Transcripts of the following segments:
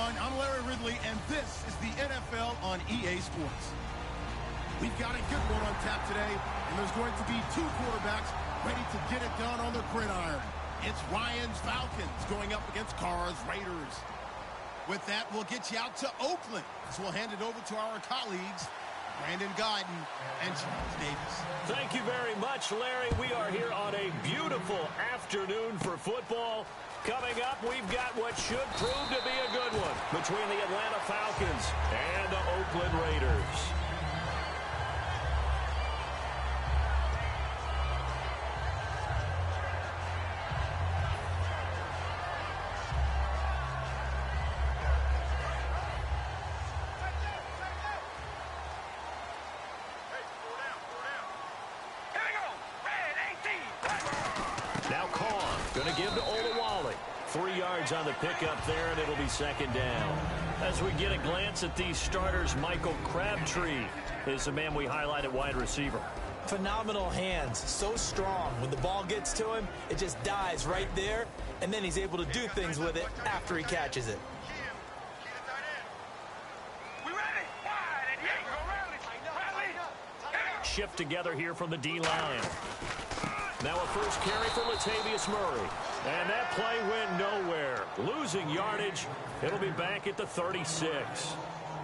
everyone. I'm Larry Ridley, and this is the NFL on EA Sports. We've got a good one on tap today, and there's going to be two quarterbacks ready to get it done on the gridiron. It's Ryan's Falcons going up against Carr's Raiders. With that, we'll get you out to Oakland, as we'll hand it over to our colleagues, Brandon Guyton and Charles Davis. Thank you very much, Larry. We are here on a beautiful afternoon for football. Coming up, we've got what should prove to be a good one between the Atlanta Falcons and the Oakland Raiders. Going to give to Olawale. 3 yards on the pickup there, and it'll be second down. As we get a glance at these starters, Michael Crabtree is the man we highlight at wide receiver. Phenomenal hands, so strong. When the ball gets to him, it just dies right there, and then he's able to do things with it after he catches it. Shift together here from the D-line. Now a first carry for Latavius Murray. And that play went nowhere. Losing yardage. It'll be back at the 36.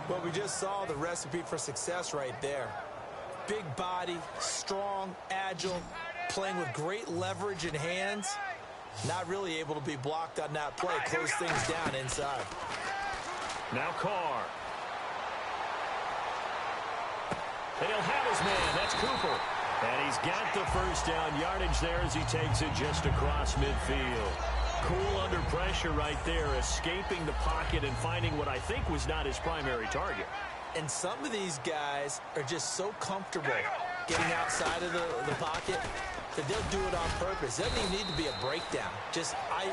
Well, we just saw the recipe for success right there. Big body, strong, agile, playing with great leverage in hands. Not really able to be blocked on that play. Close things down inside. Now Carr. And he'll have his man. That's Cooper. And he's got the first down yardage there as he takes it just across midfield. Cool under pressure right there, escaping the pocket and finding what I think was not his primary target. And some of these guys are just so comfortable getting outside of the pocket that they'll do it on purpose. It doesn't even need to be a breakdown.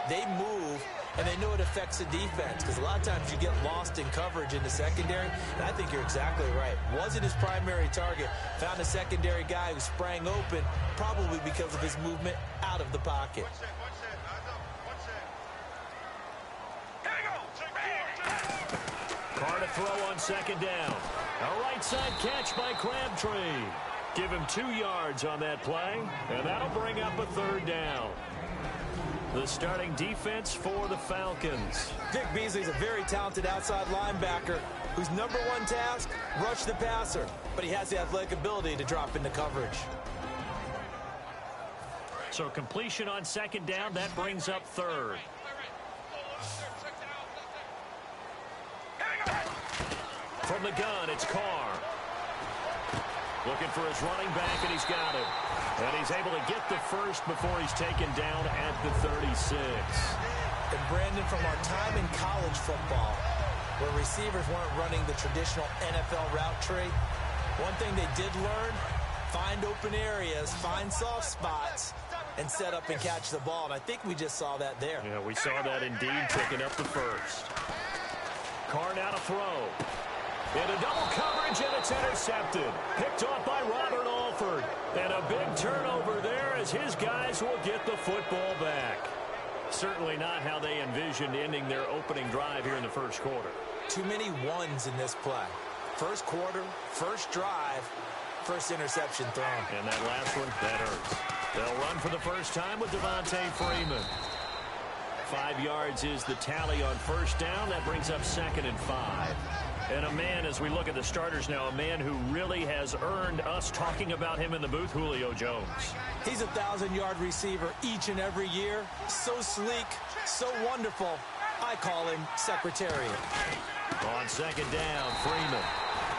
They move, and they know it affects the defense, because a lot of times you get lost in coverage in the secondary, and I think you're exactly right. Wasn't his primary target. Found a secondary guy who sprang open, probably because of his movement out of the pocket. Carr to throw on second down. A right side catch by Crabtree. Give him 2 yards on that play, and that'll bring up a third down. The starting defense for the Falcons. Vic Beasley's a very talented outside linebacker whose number one task, rush the passer. But he has the athletic ability to drop into coverage. So completion on second down, that brings up third. From the gun, it's Carr. Looking for his running back, and he's got it. And he's able to get the first before he's taken down at the 36. And Brandon, from our time in college football, where receivers weren't running the traditional NFL route tree, one thing they did learn, find open areas, find soft spots, and set up and catch the ball. And I think we just saw that there. Yeah, we saw that indeed, picking up the first. Carr now to throw. Into double coverage, and it's intercepted. Picked off by Robert Alford. And a big turnover there as his guys will get the football back. Certainly not how they envisioned ending their opening drive here in the first quarter. Too many ones in this play. First quarter, first drive, first interception thrown. And that last one, that hurts. They'll run for the first time with Devontae Freeman. 5 yards is the tally on first down. That brings up 2nd and 5. And a man, as we look at the starters now, a man who really has earned us talking about him in the booth, Julio Jones. He's a 1,000-yard receiver each and every year. So sleek, so wonderful. I call him Secretariat. On second down, Freeman.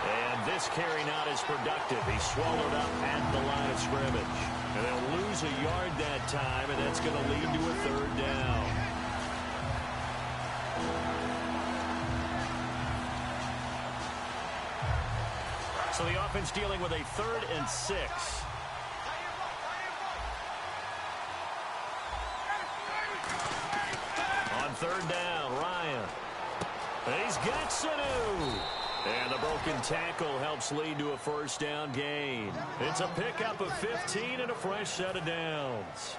And this carry not as productive. He's swallowed up at the line of scrimmage. And they'll lose a yard that time, and that's going to lead to a third down. So the offense dealing with a 3rd and 6. On third down, Ryan. He's got Sanu. And the broken tackle helps lead to a first down gain. It's a pickup of 15 and a fresh set of downs.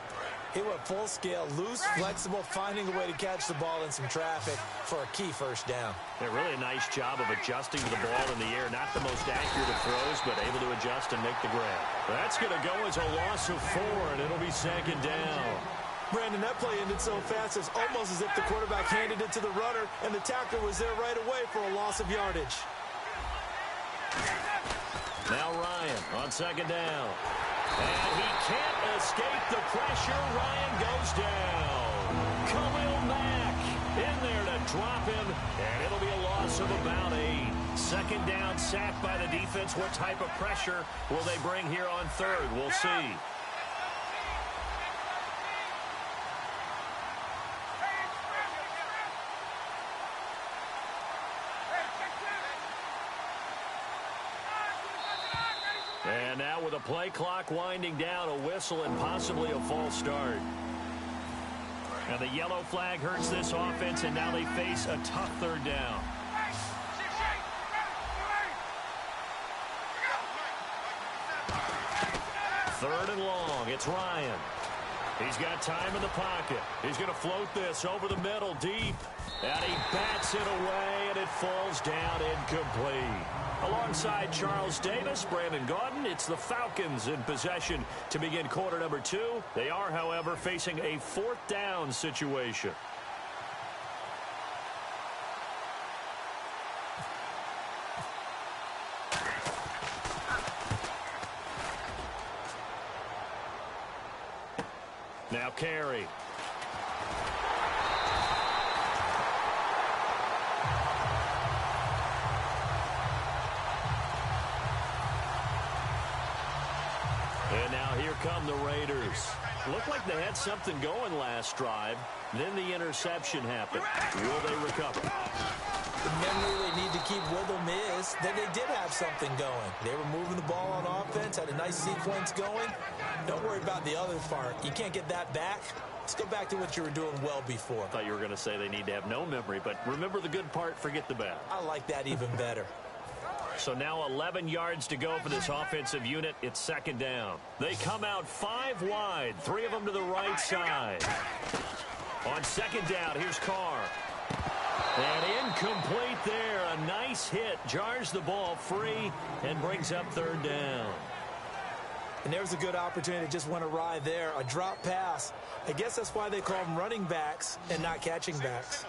He went full scale, loose, flexible, finding a way to catch the ball in some traffic for a key first down. Yeah, really a nice job of adjusting to the ball in the air. Not the most accurate of throws, but able to adjust and make the grab. That's going to go as a loss of 4, and it'll be second down. Brandon, that play ended so fast, it's almost as if the quarterback handed it to the runner, and the tackler was there right away for a loss of yardage. Now Ryan on second down. And he can't escape the pressure. Ryan goes down. Khalil Mack in there to drop him, and it'll be a loss of about 8. Second down, sacked by the defense. What type of pressure will they bring here on third? We'll see. And now with a play clock winding down, a whistle and possibly a false start. And the yellow flag hurts this offense, and now they face a tough third down. Third and long. It's Ryan. He's got time in the pocket. He's going to float this over the middle deep. And he bats it away, and it falls down incomplete. Alongside Charles Davis, Brandon Gaudin, it's the Falcons in possession to begin quarter number 2. They are, however, facing a 4th down situation. Now Carey. And now here come the Raiders. Looked like they had something going last drive. Then the interception happened. Will they recover? The memory they need to keep with them is that they did have something going. They were moving the ball on offense, had a nice sequence going. Don't worry about the other part. You can't get that back. Let's go back to what you were doing well before. I thought you were going to say they need to have no memory, but remember the good part, forget the bad. I like that even better. So now 11 yards to go for this offensive unit. It's second down. They come out 5 wide, 3 of them to the right side. On second down, here's Carr. And incomplete there. A nice hit. Jars the ball free and brings up third down. And there's a good opportunity that just went awry there. A drop pass. I guess that's why they call them running backs and not catching backs.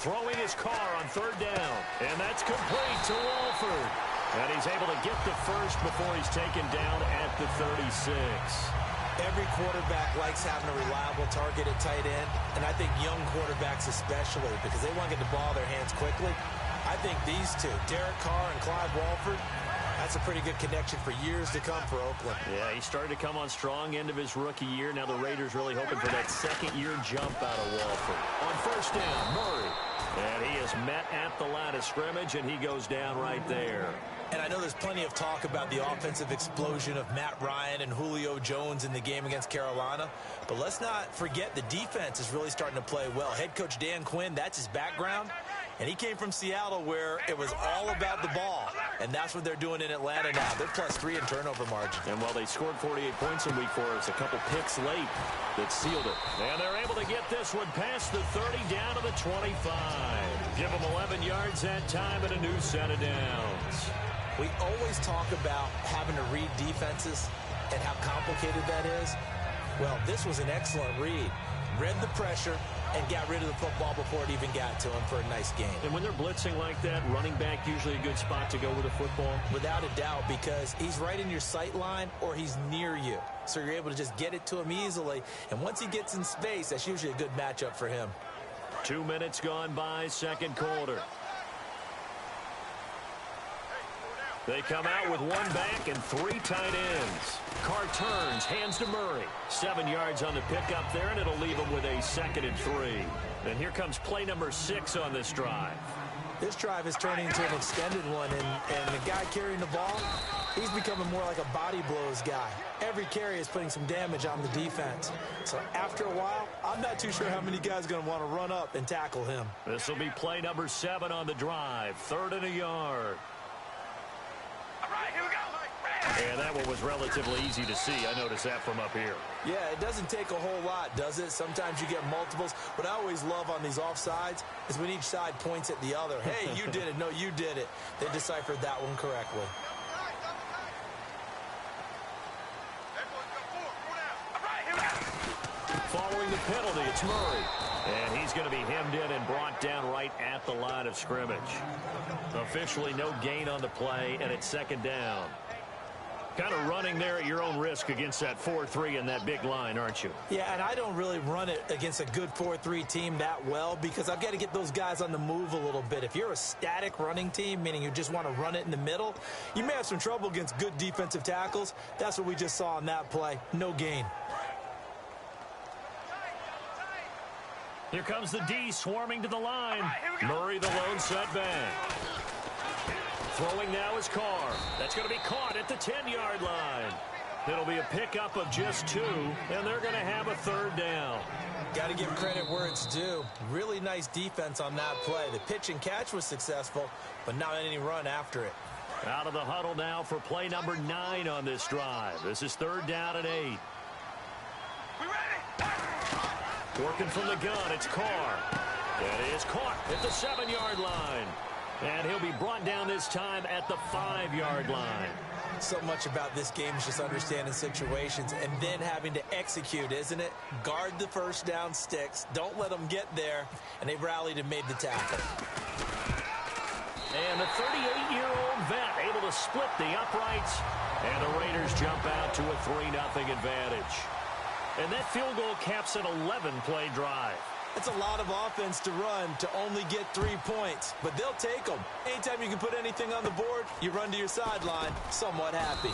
Throwing his car on third down. And that's complete to Walford. And he's able to get the first before he's taken down at the 36. Every quarterback likes having a reliable target at tight end, and I think young quarterbacks especially, because they want to get the ball in their hands quickly. I think these two, Derek Carr and Clyde Walford, that's a pretty good connection for years to come for Oakland. Yeah, he started to come on strong end of his rookie year. Now the Raiders really hoping for that second-year jump out of Walford. On first down, Murray. And he is met at the line of scrimmage, and he goes down right there. And I know there's plenty of talk about the offensive explosion of Matt Ryan and Julio Jones in the game against Carolina. But let's not forget the defense is really starting to play well. Head coach Dan Quinn, that's his background. And he came from Seattle where it was all about the ball. And that's what they're doing in Atlanta now. They're +3 in turnover margin. And while they scored 48 points in week 4, it's a couple picks late that sealed it. And they're able to get this one past the 30 down to the 25. Give them 11 yards that time and a new set of downs. We always talk about having to read defenses and how complicated that is. Well, this was an excellent read. Read the pressure and got rid of the football before it even got to him for a nice game. And when they're blitzing like that, running back usually a good spot to go with a football? Without a doubt, because he's right in your sight line or he's near you. So you're able to just get it to him easily. And once he gets in space, that's usually a good matchup for him. 2 minutes gone by, second quarter. They come out with 1 back and 3 tight ends. Carr turns, hands to Murray. 7 yards on the pickup there, and it'll leave him with a 2nd and 3. And here comes play number 6 on this drive. This drive is turning into an extended one, and the guy carrying the ball, he's becoming more like a body blows guy. Every carry is putting some damage on the defense. So after a while, I'm not too sure how many guys are going to want to run up and tackle him. This will be play number 7 on the drive. 3rd and a yard. All right, here we go. And that one was relatively easy to see. I noticed that from up here. Yeah, it doesn't take a whole lot, does it? Sometimes you get multiples. What I always love on these offsides is when each side points at the other. Hey, you did it. No, you did it. They deciphered that one correctly. Following the penalty, it's Murray. And he's going to be hemmed in and brought down right at the line of scrimmage. Officially no gain on the play, and it's second down. Kind of running there at your own risk against that 4-3 and that big line, aren't you? Yeah, and I don't really run it against a good 4-3 team that well because I've got to get those guys on the move a little bit. If you're a static running team, meaning you just want to run it in the middle, you may have some trouble against good defensive tackles. That's what we just saw on that play. No gain. Here comes the D swarming to the line. Murray the lone setback. Throwing now is Carr. That's going to be caught at the 10-yard line. It'll be a pickup of just 2, and they're going to have a third down. Got to give credit where it's due. Really nice defense on that play. The pitch and catch was successful, but not any run after it. Out of the huddle now for play number 9 on this drive. This is third down and 8. Working from the gun, it's Carr. That is caught at the 7-yard line. And he'll be brought down this time at the 5-yard line. So much about this game is just understanding situations and then having to execute, isn't it? Guard the first down sticks. Don't let them get there. And they rallied and made the tackle. And the 38-year-old vet able to split the uprights. And the Raiders jump out to a 3-0 advantage. And that field goal caps an 11-play drive. It's a lot of offense to run to only get 3 points, but they'll take them. Anytime you can put anything on the board, you run to your sideline, somewhat happy.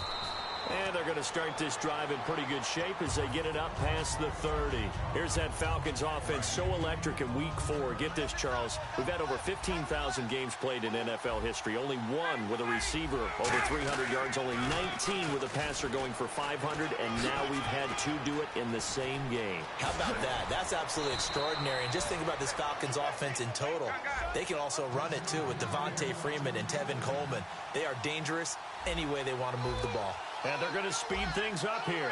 And they're going to start this drive in pretty good shape as they get it up past the 30. Here's that Falcons offense so electric in week 4. Get this, Charles. We've had over 15,000 games played in NFL history. Only 1 with a receiver over 300 yards. Only 19 with a passer going for 500. And now we've had 2 do it in the same game. How about that? That's absolutely extraordinary. And just think about this Falcons offense in total. They can also run it, too, with Devontae Freeman and Tevin Coleman. They are dangerous any way they want to move the ball. And they're going to speed things up here.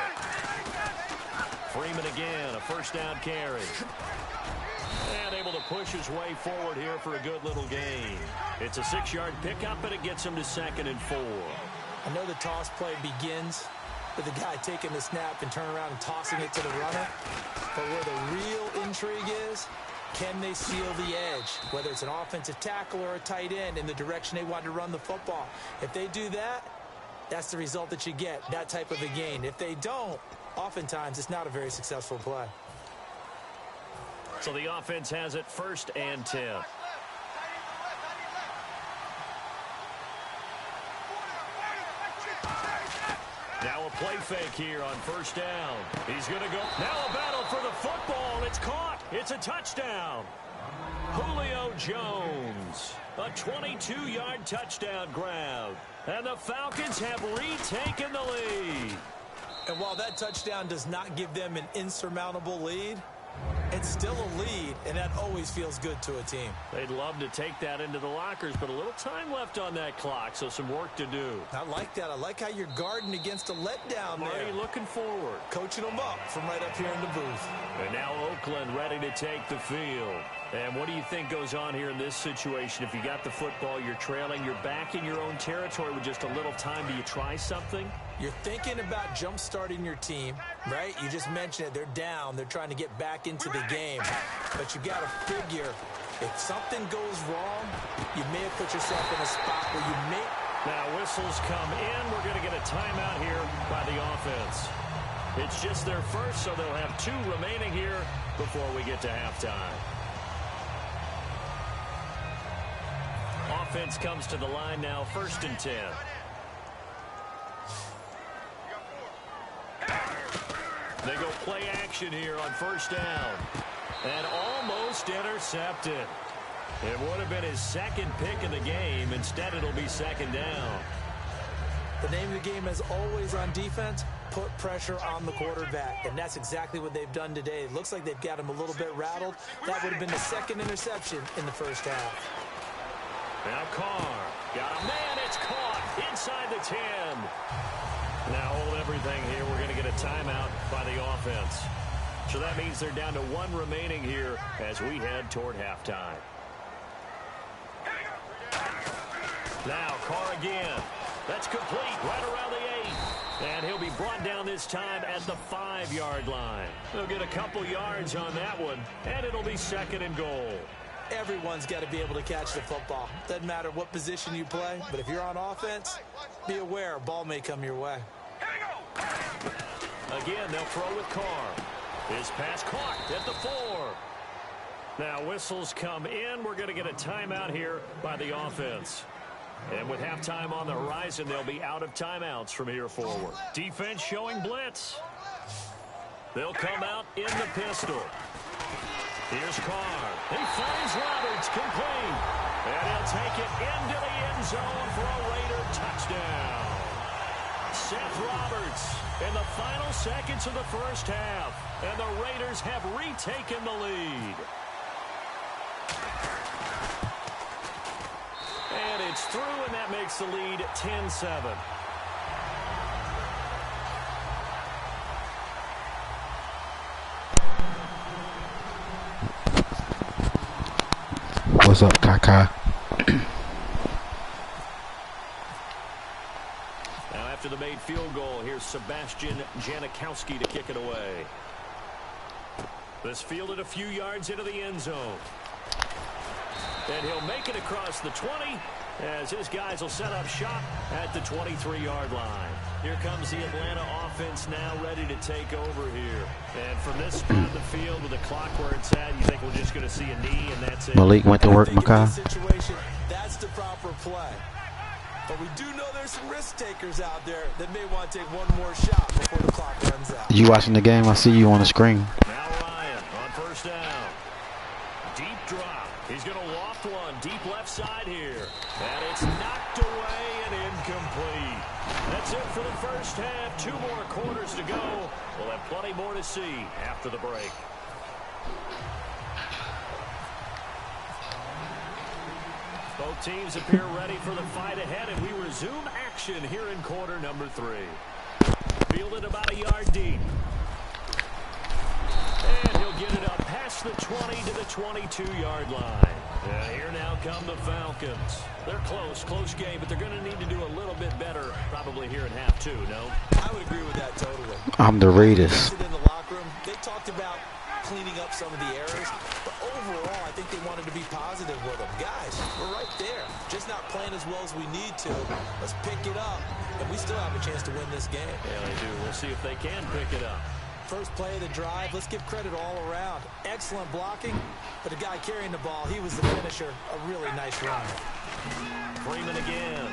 Freeman again, a first down carry. And able to push his way forward here for a good little gain. It's a 6-yard pickup, and it gets him to 2nd and 4. I know the toss play begins with the guy taking the snap and turning around and tossing it to the runner. But where the real intrigue is, can they seal the edge? Whether it's an offensive tackle or a tight end in the direction they want to run the football. If they do that, that's the result that you get, that type of a gain. If they don't, oftentimes it's not a very successful play. So the offense has it 1st and 10. Now a play fake here on 1st down. He's going to go. Now a battle for the football. It's caught. It's a touchdown. Julio Jones. A 22-yard touchdown grab. And the Falcons have retaken the lead. And while that touchdown does not give them an insurmountable lead, it's still a lead, and that always feels good to a team. They'd love to take that into the lockers, but a little time left on that clock, so some work to do. I like that. I like how you're guarding against a letdown there. Marty looking forward. Coaching them up from right up here in the booth. And now Oakland ready to take the field. And what do you think goes on here in this situation? If you got the football, you're trailing, you're back in your own territory with just a little time. Do you try something? You're thinking about jump-starting your team, right? You just mentioned it. They're down. They're trying to get back into the game. But you got to figure, if something goes wrong, you may have put yourself in a spot where you may... Now whistles come in. We're going to get a timeout here by the offense. It's just their first, so they'll have 2 remaining here before we get to halftime. Offense comes to the line now, 1st and 10. They go play action here on 1st down. And almost intercepted. It would have been his 2nd pick of the game. Instead, it'll be 2nd down. The name of the game is always on defense, put pressure on the quarterback. And that's exactly what they've done today. It looks like they've got him a little bit rattled. That would have been the 2nd interception in the 1st half. Now Carr. Got a man. It's caught. inside the 10. Now hold everything here. We're going to get a timeout by the offense. So that means they're down to 1 remaining here as we head toward halftime. Now Carr again. That's complete right around the 8. And he'll be brought down this time at the 5-yard line. They'll get a couple yards on that one, and it'll be 2nd and goal. Everyone's got to be able to catch the football. Doesn't matter what position you play, but if you're on offense, be aware a ball may come your way. Again, they'll throw with Carr. His pass caught at the 4. Now whistles come in. We're going to get a timeout here by the offense. And with halftime on the horizon, they'll be out of timeouts from here forward. Defense showing blitz. They'll come out in the pistol. Here's Carr. He finds Roberts, complete. And he'll take it into the end zone for a Raider touchdown. Seth Roberts in the final seconds of the first half. And the Raiders have retaken the lead. And it's through, and that makes the lead 10-7. What's up, Kaka? Now after the made field goal, here's Sebastian Janikowski to kick it away. This fielded a few yards into the end zone. And he'll make it across the 20 as his guys will set up shop at the 23-yard line. Here comes the Atlanta offense now ready to take over here. And from this spot of the field with the clock where it's at, you think we're just going to see a knee and that's it? Malik went to work, Makai. Situation, that's the proper play. But we do know there's some risk takers out there that may want to take one more shot before the clock runs out. You watching the game? I see you on the screen. Now Ryan on first down. Deep drop. He's going to loft one deep left side here. And it's knocked away and incomplete. That's it for the first half. 2 more quarters to go. We'll have plenty more to see after the break. Both teams appear ready for the fight ahead, and we resume action here in quarter number 3. Fielded about a yard deep. And he'll get it up past the 20 to the 22-yard line. And here now come the Falcons. They're close game, but they're going to need to do a little bit better probably here in half 2, no? I would agree with that totally. I'm the Raiders. In the locker room, they talked about cleaning up some of the errors, but overall, I think they wanted to be positive with them. Guys, we're right there. Just not playing as well as we need to. Let's pick it up, and we still have a chance to win this game. Yeah, they do. We'll see if they can pick it up. First play of the drive, let's give credit all around. Excellent blocking, but the guy carrying the ball, he was the finisher. A really nice run. Freeman again.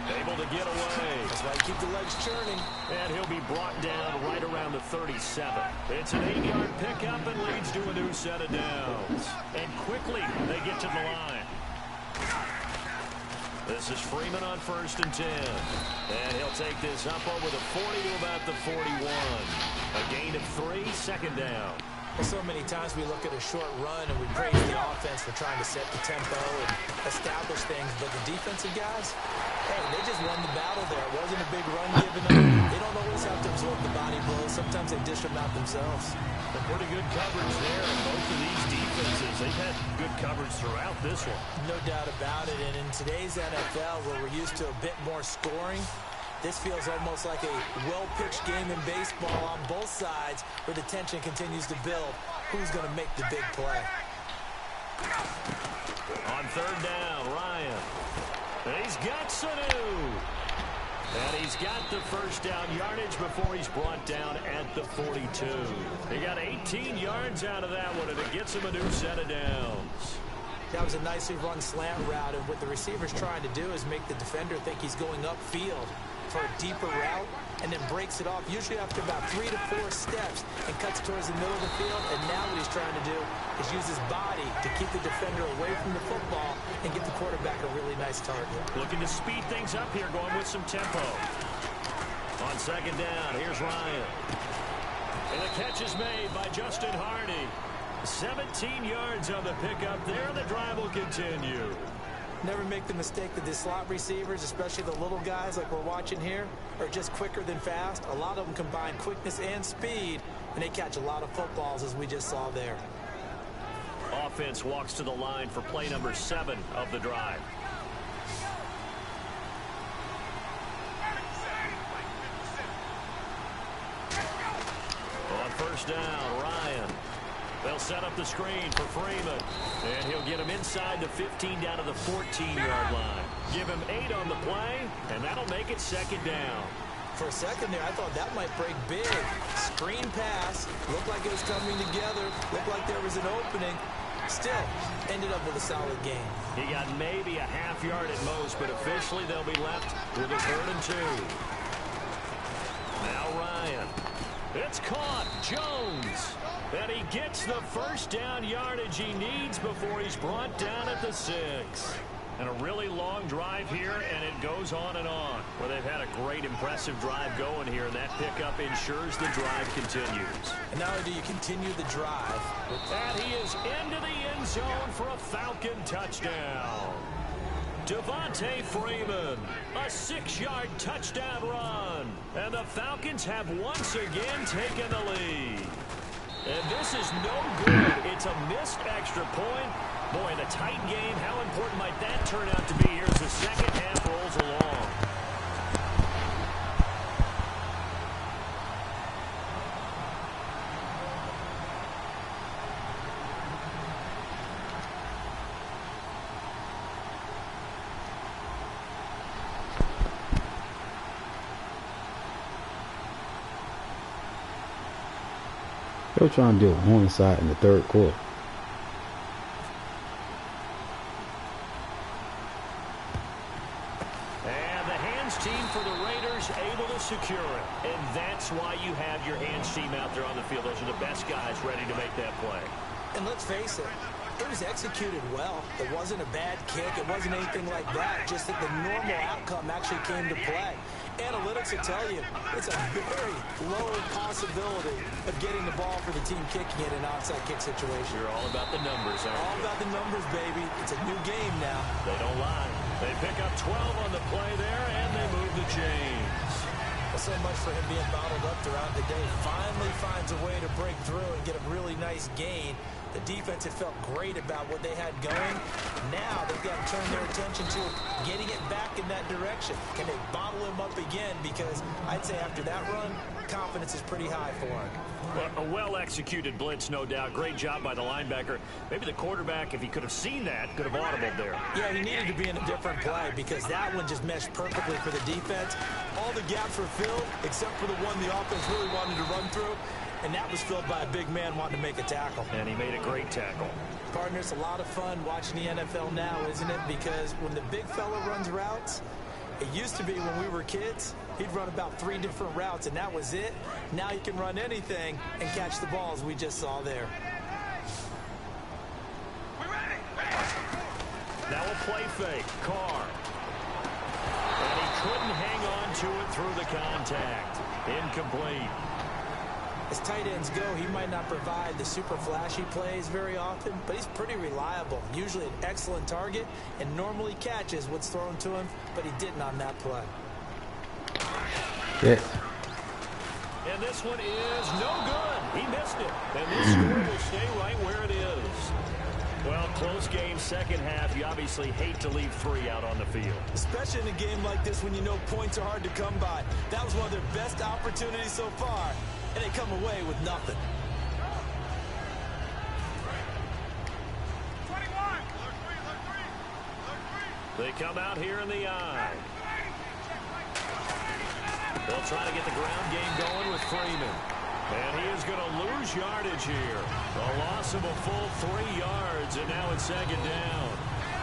Able to get away. That's why you keep the legs churning. And he'll be brought down right around the 37. It's an 8-yard pickup and leads to a new set of downs. And quickly they get to the line. This is Freeman on first and 10. And he'll take this up over the 40 to about the 41. A gain of 3, second down. Well, so many times we look at a short run and we praise the offense for trying to set the tempo and establish things. But the defensive guys, hey, they just won the battle there. It wasn't a big run given them. They don't always have to absorb the body blows. Sometimes they dish them out themselves. Some pretty good coverage there in both of these defenses. They've had good coverage throughout this one. No doubt about it. And in today's NFL, where we're used to a bit more scoring, this feels almost like a well-pitched game in baseball on both sides where the tension continues to build. Who's going to make the big play? On third down, Ryan. And he's got Sanu. And he's got the first down yardage before he's brought down at the 42. He got 18 yards out of that one, and it gets him a new set of downs. That was a nicely run slant route, and what the receiver's trying to do is make the defender think he's going upfield for a deeper route, and then breaks it off, usually after about 3 to 4 steps, and cuts towards the middle of the field. And now what he's trying to do is use his body to keep the defender away from the football and get the quarterback a really nice target. Looking to speed things up here, going with some tempo. On second down, here's Ryan. And the catch is made by Justin Hardy. 17 yards on the pickup there, and the drive will continue. Never make the mistake that the slot receivers, especially the little guys like we're watching here, are just quicker than fast. A lot of them combine quickness and speed, and they catch a lot of footballs, as we just saw there. Offense walks to the line for play number 7 of the drive. On first down, Ryan. They'll set up the screen for Freeman. And he'll get him inside the 15 down to the 14-yard line. Give him 8 on the play, and that'll make it second down. For a second there, I thought that might break big. Screen pass. Looked like it was coming together. Looked like there was an opening. Still, ended up with a solid game. He got maybe a half yard at most, but officially they'll be left with a 3rd and 2. Now Ryan. It's caught. Jones. And he gets the first down yardage he needs before he's brought down at the 6. And a really long drive here, and it goes on and on. Well, they've had a great, impressive drive going here, and that pickup ensures the drive continues. And not only do you continue the drive, and he is into the end zone for a Falcon touchdown. Devontae Freeman, a 6-yard touchdown run. And the Falcons have once again taken the lead. And this is no good. It's a missed extra point. Boy, in a tight game, how important might that turn out to be here as the second half rolls along? They were trying to do a horn side in the 3rd quarter. And the hands team for the Raiders able to secure it. And that's why you have your hands team out there on the field. Those are the best guys ready to make that play. and let's face it, it was executed well. It wasn't a bad kick. It wasn't anything like that. Just that the normal outcome actually came to play. Analytics will tell you it's a very low possibility of getting the ball for the team kicking it in an onside kick situation. You're all about the numbers, aren't you? All about the numbers, baby. It's a new game now. They don't lie. They pick up 12 on the play there, and they move the chains. Well, so much for him being bottled up throughout the day. Finally finds a way to break through and get a really nice gain. The defense had felt great about what they had going. Now they've got to turn their attention to getting it back in that direction. Can they bottle him up again? Because I'd say after that run, confidence is pretty high for him. Well, a well-executed blitz, no doubt. Great job by the linebacker. Maybe the quarterback, if he could have seen that, could have audibled there. Yeah, he needed to be in a different play because that one just meshed perfectly for the defense. All the gaps were filled except for the one the offense really wanted to run through. And that was filled by a big man wanting to make a tackle. And he made a great tackle. Partners, a lot of fun watching the NFL now, isn't it? Because when the big fella runs routes, it used to be when we were kids, he'd run about 3 different routes, and that was it. Now he can run anything and catch the balls we just saw there. Now a play fake. Carr. And he couldn't hang on to it through the contact. Incomplete. As tight ends go, he might not provide the super flashy plays very often, but he's pretty reliable. Usually an excellent target and normally catches what's thrown to him, but he didn't on that play. Yeah. And this one is no good. He missed it. And this score will stay right where it is. Well, close game, second half. You obviously hate to leave 3 out on the field. Especially in a game like this when you know points are hard to come by. That was one of their best opportunities so far, and they come away with nothing. They come out here in the eye. They'll try to get the ground game going with Freeman. And he is going to lose yardage here. A loss of a full 3 yards, and now it's second down.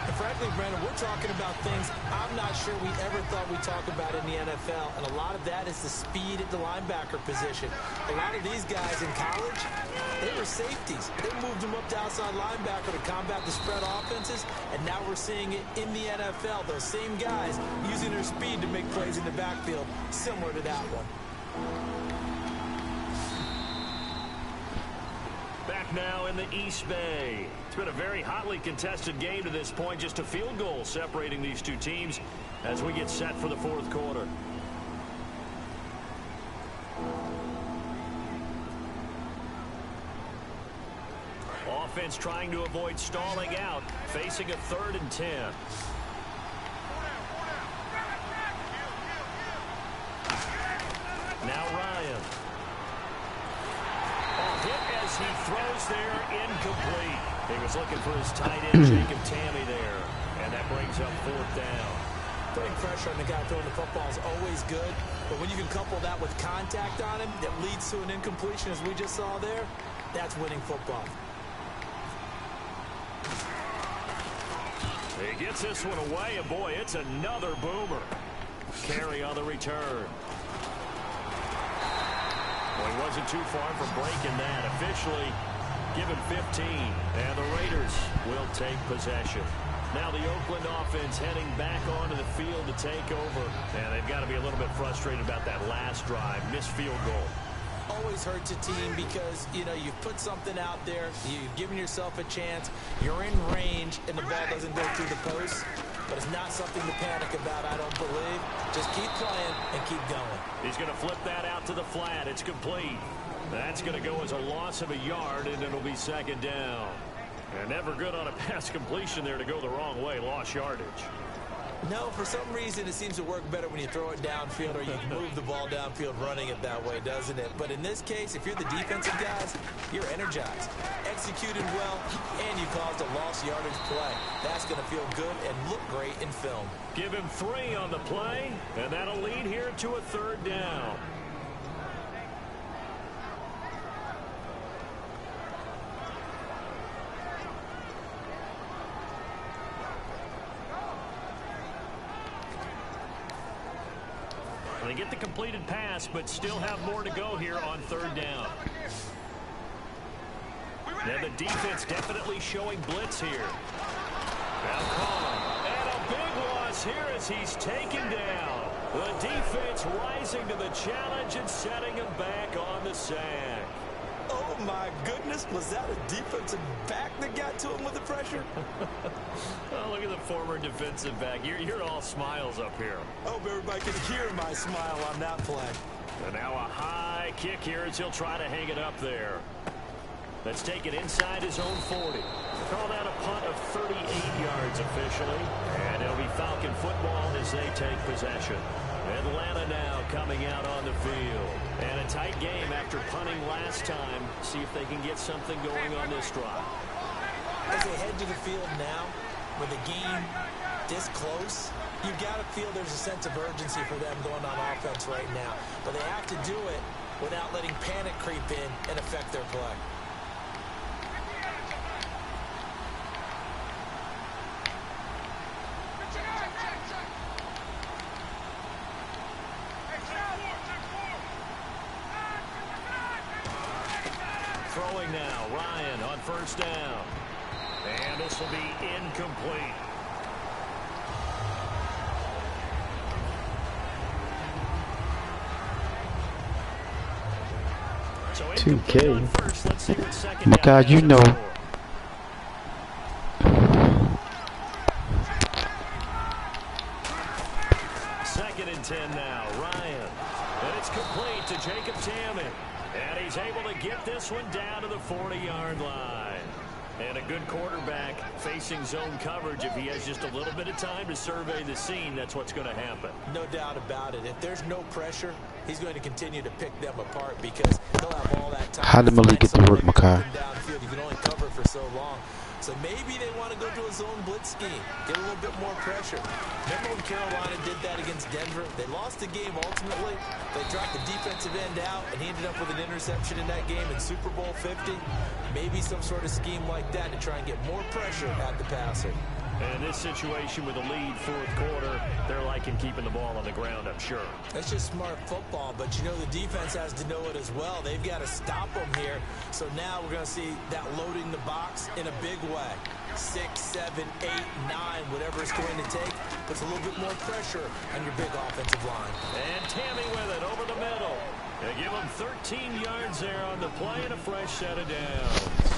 And frankly, Brandon, we're talking about things I'm not sure we ever thought we'd talk about in the NFL. And a lot of that is the speed at the linebacker position. A lot of these guys in college, they were safeties. They moved them up to outside linebacker to combat the spread offenses. And now we're seeing it in the NFL. Those same guys using their speed to make plays in the backfield, similar to that one. Back now in the East Bay. been a very hotly contested game to this point. Just a field goal separating these two teams as we get set for the fourth quarter. Offense trying to avoid stalling out, facing a 3rd and 10. Now Ryan. Hit as he throws there, incomplete. He was looking for his tight end, Jacob Tamme there, and that brings up 4th down. Putting pressure on the guy throwing the football is always good, but when you can couple that with contact on him that leads to an incompletion, as we just saw there, that's winning football. He gets this one away, and boy, it's another boomer. Carry on the return. Well, he wasn't too far from breaking that. Officially given 15, and the Raiders will take possession. Now the Oakland offense heading back onto the field to take over. And they've got to be a little bit frustrated about that last drive. Missed field goal. Always hurts a team because, you know, you've put something out there, you've given yourself a chance, you're in range, and the ball doesn't go through the post. But it's not something to panic about, I don't believe. Just keep playing and keep going. He's going to flip that out to the flat. It's complete. That's going to go as a loss of a yard, and it'll be 2nd down. And never good on a pass completion there to go the wrong way. Lost yardage. No, for some reason it seems to work better when you throw it downfield or you move the ball downfield running it that way, doesn't it? But in this case, if you're the defensive guys, you're energized, executed well, and you caused a lost yardage play. That's going to feel good and look great in film. Give him 3 on the play, and that'll lead here to a 3rd down. They get the completed pass, but still have more to go here on 3rd down. Now the defense definitely showing blitz here. Now Cobb, and a big loss here as he's taken down. The defense rising to the challenge and setting him back on the sack. Oh, my goodness. Was that a defensive back that got to him with the pressure? Oh, look at the former defensive back. You're all smiles up here. I hope everybody can hear my smile on that play. And now a high kick here as he'll try to hang it up there. Let's take it inside his own 40. Call that a punt of 38 yards officially. And it'll be Falcon football as they take possession. Atlanta now coming out on the field. And a tight game after punting last time. See if they can get something going on this drive. As they head to the field now, with the game this close, you've got to feel there's a sense of urgency for them going on offense right now. But they have to do it without letting panic creep in and affect their play. Throwing now, Ryan on 1st down. And this will be incomplete. So 2K. on first. Let's see what 2nd My down God, you is know. for. Second and 10 now, Ryan. And it's complete to Jacob Tamme. And he's able to get this one down to the 40-yard line. And a good quarterback facing zone coverage. If he has just a little bit of time to survey the scene, that's what's going to happen. No doubt about it. If there's no pressure, he's going to continue to pick them apart because he'll have all that time. How did Malik get to work, Makai? Downfield, you can only cover for so long. So maybe they want to go to a zone blitz scheme, get a little bit more pressure. Remember when Carolina did that against Denver? They lost the game ultimately. They dropped the defensive end out, and he ended up with an interception in that game in Super Bowl 50. Maybe some sort of scheme like that to try and get more pressure at the passer. And this situation with a lead 4th quarter, they're liking keeping the ball on the ground, I'm sure. That's just smart football, but you know the defense has to know it as well. They've got to stop them here. So now we're going to see that loading the box in a big way. 6, 7, 8, 9, whatever it's going to take, puts a little bit more pressure on your big offensive line. And Tamme with it over the middle. They give him 13 yards there on the play and a fresh set of downs.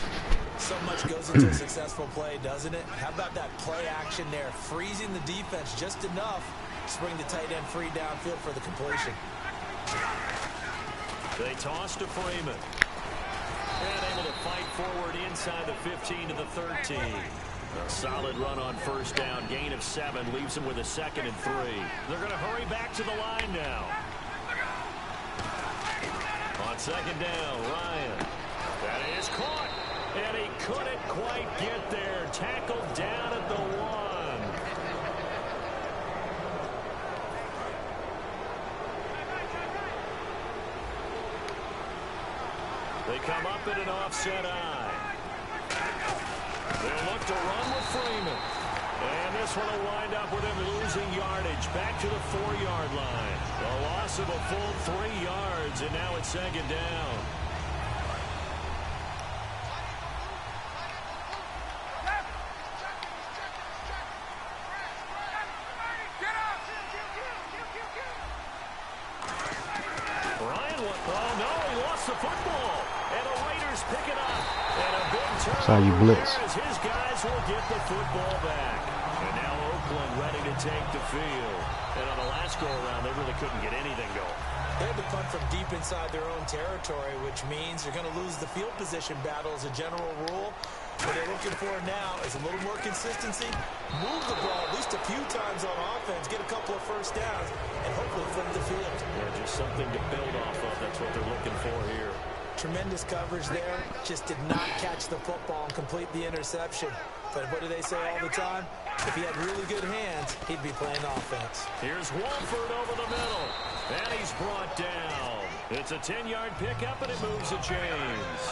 So much goes into a successful play, doesn't it? How about that play action there? Freezing the defense just enough to bring the tight end free downfield for the completion. They toss to Freeman. And able to fight forward inside the 15 to the 13. A solid run on first down. Gain of 7 leaves them with a 2nd and 3. They're going to hurry back to the line now. On 2nd down, Ryan. That is caught. And he couldn't quite get there. Tackled down at the 1. They come up in an offset eye. They'll look to run with Freeman. And this one will wind up with him losing yardage. Back to the 4-yard line. A loss of a full 3 yards, and now it's 2nd down. That's how you blitz. His guys will get the football back. And now Oakland ready to take the field. And on the last go-around, they really couldn't get anything going. They had to punt from deep inside their own territory, which means you're going to lose the field position battle as a general rule. What they're looking for now is a little more consistency, move the ball at least a few times on offense, get a couple of first downs, and hopefully flip the field. Yeah, just something to build off of. That's what they're looking for here. Tremendous coverage there. Just did not catch the football and complete the interception. But what do they say all the time? If he had really good hands, he'd be playing offense. Here's Wolford over the middle. And he's brought down. It's a 10-yard pickup, and it moves the chains.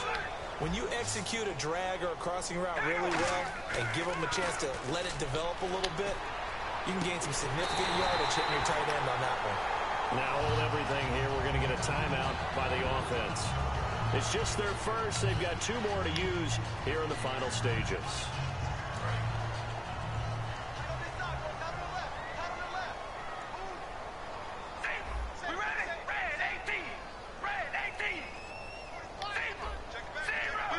When you execute a drag or a crossing route really well and give them a chance to let it develop a little bit, you can gain some significant yardage hitting your tight end on that one. Now hold everything here. We're going to get a timeout by the offense. It's just their first. They've got 2 more to use here in the final stages.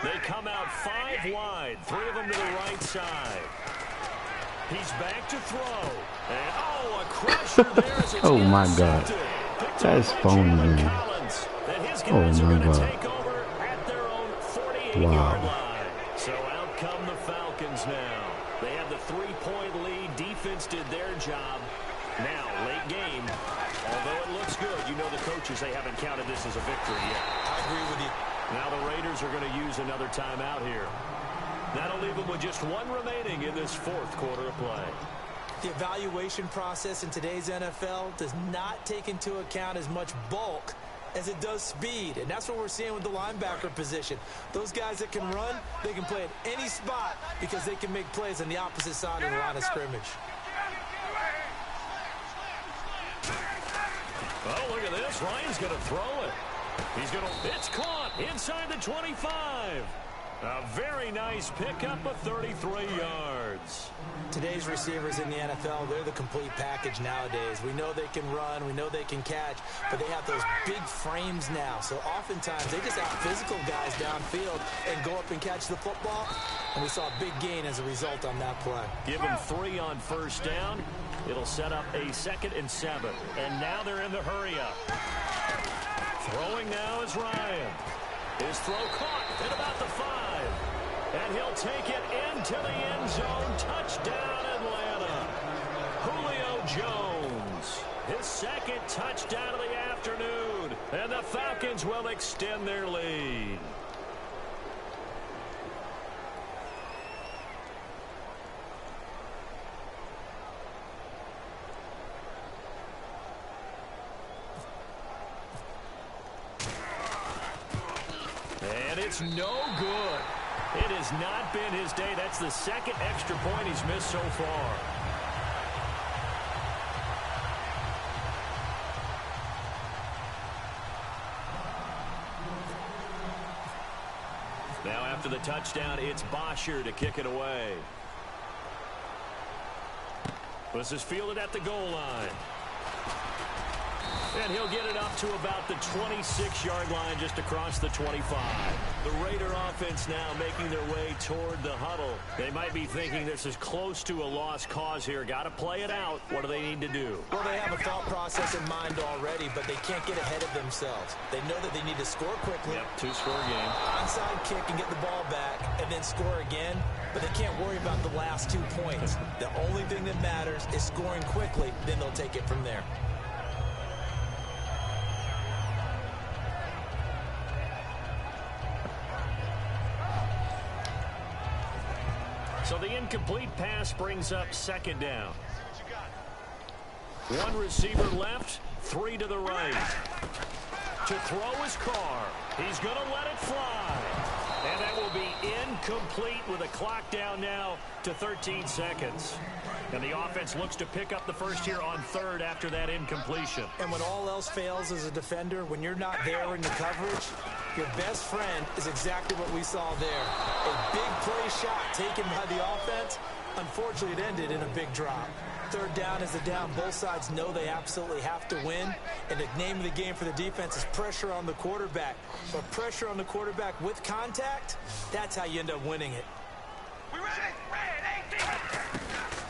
They come out 5 wide, 3 of them to the right side. He's back to throw. And a crusher there as it's Oh my God. That's phony, man. Oh my God. Wow. So out come the Falcons now. They have the 3-point lead. Defense did their job. Now, late game, although it looks good, you know the coaches, they haven't counted this as a victory yet. I agree with you. Now the Raiders are going to use another timeout here. That'll leave them with just 1 remaining in this 4th quarter of play. The evaluation process in today's NFL does not take into account as much bulk as it does speed, and that's what we're seeing with the linebacker position. Those guys that can run, they can play at any spot because they can make plays on the opposite side of the line of scrimmage. Oh, look at this. Ryan's going to throw it. It's caught inside the 25. A very nice pickup of 33 yards. Today's receivers in the NFL, they're the complete package nowadays. We know they can run, we know they can catch, but they have those big frames now. So oftentimes they just out-physical guys downfield and go up and catch the football. And we saw a big gain as a result on that play. Give them 3 on first down. It'll set up a 2nd and 7. And now they're in the hurry-up. Throwing now is Ryan. His throw caught at about the 5. And he'll take it into the end zone. Touchdown, Atlanta. Julio Jones. His 2nd touchdown of the afternoon. And the Falcons will extend their lead. And it's no good. It has not been his day. That's the 2nd extra point he's missed so far. Now after the touchdown, it's Bosher to kick it away. This is fielded at the goal line. And he'll get it up to about the 26-yard line, just across the 25. The Raider offense now making their way toward the huddle. They might be thinking this is close to a lost cause here. Got to play it out. What do they need to do? Well, they have a thought process in mind already, but they can't get ahead of themselves. They know that they need to score quickly. Yep, two-score game. Onside kick and get the ball back, and then score again. But they can't worry about the last 2 points. The only thing that matters is scoring quickly. Then they'll take it from there. So the incomplete pass brings up second down. One receiver left, 3 to the right. To throw is Carr. He's going to let it fly. And that will be incomplete with a clock down now to 13 seconds. And the offense looks to pick up the first here on third after that incompletion. And when all else fails as a defender, when you're not there in the coverage, your best friend is exactly what we saw there. A big play shot taken by the offense. Unfortunately, it ended in a big drop. Third down is a down. Both sides know they absolutely have to win. And the name of the game for the defense is pressure on the quarterback. But pressure on the quarterback with contact, that's how you end up winning it.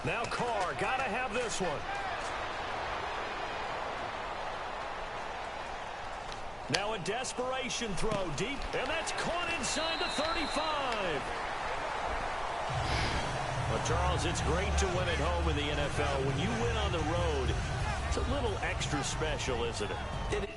Now Carr, got to have this one. Now a desperation throw deep, and that's caught inside the 35. Well, Charles, it's great to win at home in the NFL. When you win on the road, it's a little extra special, isn't it?